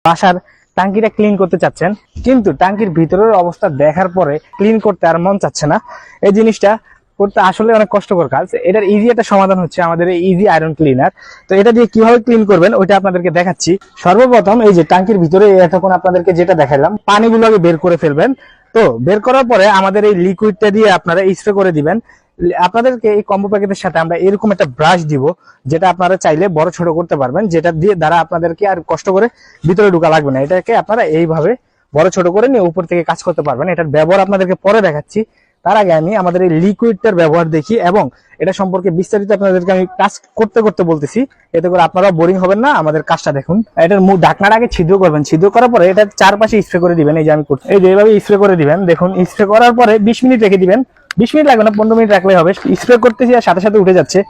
বাসার টাঙ্কিটা ক্লিন করতে চাচ্ছেন, কিন্তু টাঙ্কির ভিতরের অবস্থা দেখার পরে ক্লিন করতে আর মন চাচ্ছে না। এই জিনিসটা করতে আসলে অনেক কষ্টকর কাজ। এটার ইজি একটা সমাধান হচ্ছে আমাদের এই ইজি আয়রন ক্লিনার। তো এটা দিয়ে কিভাবে ক্লিন করবেন ওইটা আপনাদেরকে দেখাচ্ছি। সর্বপ্রথম এই যে টাঙ্কির ভিতরে এতক্ষণ আপনাদেরকে যেটা দেখালাম, পানিগুলো আগে বের করে ফেলবেন। তো বের করার পরে আমাদের এই লিকুইডটা দিয়ে আপনারা স্প্রে করে দিবেন। আপনাদেরকে এই কম্বো প্যাকেটের সাথে আমরা এরকম একটা ব্রাশ দিব, যেটা আপনারা চাইলে বড় ছোট করতে পারবেন, যেটা দিয়ে দ্বারা আপনাদেরকে আর কষ্ট করে ভিতরে ঢোকা লাগবে না। এটাকে আপনারা এইভাবে বড় ছোট করে নিয়ে উপর থেকে কাজ করতে পারবেন। এটার ব্যবহার আপনাদেরকে পরে দেখাচ্ছি। তার আগে আমি আমাদের এই লিকুইডটার ব্যবহার দেখি এবং এটা সম্পর্কে বিস্তারিত আপনাদেরকে আমি কাজ করতে করতে বলতেছি, এতে করে আপনারা বোরিং হবেন না। আমাদের কাজটা দেখুন। এটার মুখ ঢাকনার আগে ছিদ্র করবেন, ছিদ্র করার পরে এটার চারপাশে স্প্রে করে দিবেন। এই যে আমি করছি, এই যে এইভাবে স্প্রে করে দিবেন। দেখুন, স্প্রে করার পরে 20 মিনিট রেখে দিবেন। 20 মিনিট লাগবে না, 15 মিনিট রাখলেই হবে। স্প্রে করতেছি আর সাথে সাথে উঠে যাচ্ছে।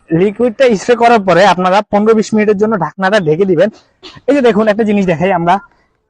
লিকুইডটা স্প্রে করার পরে আপনারা 15-20 মিনিটের জন্য ঢাকনাটা ঢেকে দিবেন। এই যে দেখুন, একটা জিনিস দেখাই আমরা।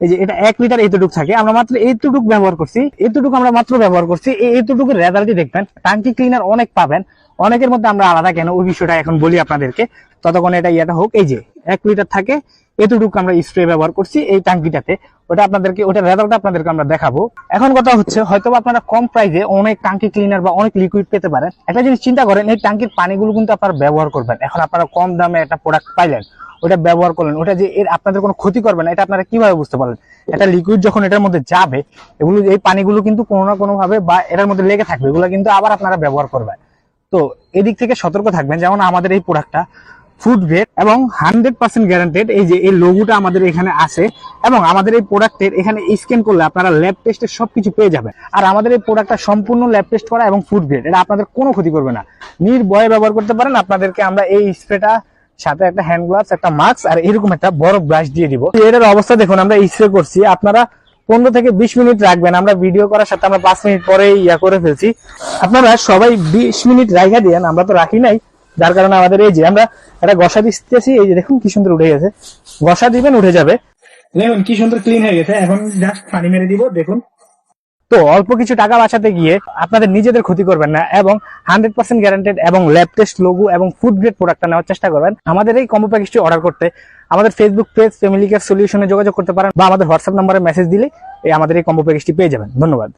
এই যে এটা 1 লিটার এইটুক থাকে, আমরা মাত্র এইটুক ব্যবহার করছি। এইটুকু আমরা মাত্র ব্যবহার করছি। এইটুকুর রেজাল্টই দেখবেন। টাঙ্কি ক্লিনার অনেক পাবেন, অনেকের মধ্যে আমরা আলাদা কেন ওই বিষয়টা এখন বলি আপনাদেরকে, ততক্ষণ এটা ইয়েটা হোক। এই যে 1 লিটার থাকে, এতটুকু আমরা স্প্রে ব্যবহার করছি এই টাঙ্কিটাতে। ওটা আপনাদেরকে, ওটা রেজাল্টটা আপনাদেরকে আমরা দেখাবো। এখন কথা হচ্ছে, হয়তো আপনারা কম প্রাইসে অনেক টাঙ্কি ক্লিনার বা অনেক লিকুইড পেতে পারেন। একটা জিনিস চিন্তা করেন, এই টাঙ্কির পানিগুলো কিন্তু আপনারা ব্যবহার করবেন। এখন আপনারা কম দামে একটা প্রোডাক্ট পাইলেন, ওটা ব্যবহার করলেন, ওটা যে এর আপনাদের কোনো ক্ষতি করবে না, এটা আপনারা কিভাবে বুঝতে পারলেন? এটা লিকুইড যখন এটার মধ্যে যাবে, এগুলো এই পানিগুলো কিন্তু কোনো না কোনো ভাবে বা এটার মধ্যে লেগে থাকবে, এগুলো কিন্তু আবার আপনারা ব্যবহার করবেন। তো এদিক থেকে সতর্ক থাকবেন। যেমন আমাদের এই প্রোডাক্টটা ফুড গ্রেড এবং 100% গ্যারান্টেড। এই যে এই লোগোটা আমাদের এখানে আছে এবং আমাদের এই প্রোডাক্টের এখানে স্ক্যান করলে আপনারা ল্যাব টেস্টের সবকিছু পেয়ে যাবেন। আর আমাদের এই প্রোডাক্টটা সম্পূর্ণ ল্যাব টেস্ট করা এবং ফুড গ্রেড। এটা আপনাদের কোনো ক্ষতি করবে না, নির্ভয়ে ব্যবহার করতে পারেন। আপনাদেরকে আমরা এই স্প্রেটা সাথে একটা হ্যান্ড গ্লাভস, একটা মাস্ক আর এরকম একটা বড় ব্রাশ দিয়ে দিব। এটার অবস্থা দেখুন, আমরা স্প্রে করছি। আপনারা 15 থেকে 20 মিনিট রাখবেন। আমরা ভিডিও করার সাথে আমরা 5 মিনিট পরে ইয়া করে ফেলছি। আপনারা সবাই 20 মিনিট রাখা দিয়েন, আমরা তো রাখি নাই, যার কারণে আমাদের এই যে আমরা একটা ঘষা দিতেছি। এই যে দেখুন কি সুন্দর উঠে গেছে। ঘষা দিবেন, উঠে যাবে। দেখুন কি সুন্দর ক্লিন হয়ে গেছে। এখন জাস্ট পানি মেরে দিব। দেখুন, তো অল্প কিছু টাকা বাঁচাতে গিয়ে আপনাদের নিজেদের ক্ষতি করবেন না এবং 100% গ্যারান্টেড এবং ল্যাব টেস্ট লোগো এবং ফুড গ্রেড প্রোডাক্টটা নেওয়ার চেষ্টা করবেন। আমাদের এই কম্বো প্যাকেজটি অর্ডার করতে আমাদের ফেসবুক পেজ ফ্যামিলি কেয়ার সলিউশনে যোগাযোগ করতে পারেন বা আমাদের হোয়াটসঅ্যাপ নম্বরে মেসেজ দিলে আমাদের এই কম্বো প্যাকেজটি পেয়ে যাবেন। ধন্যবাদ।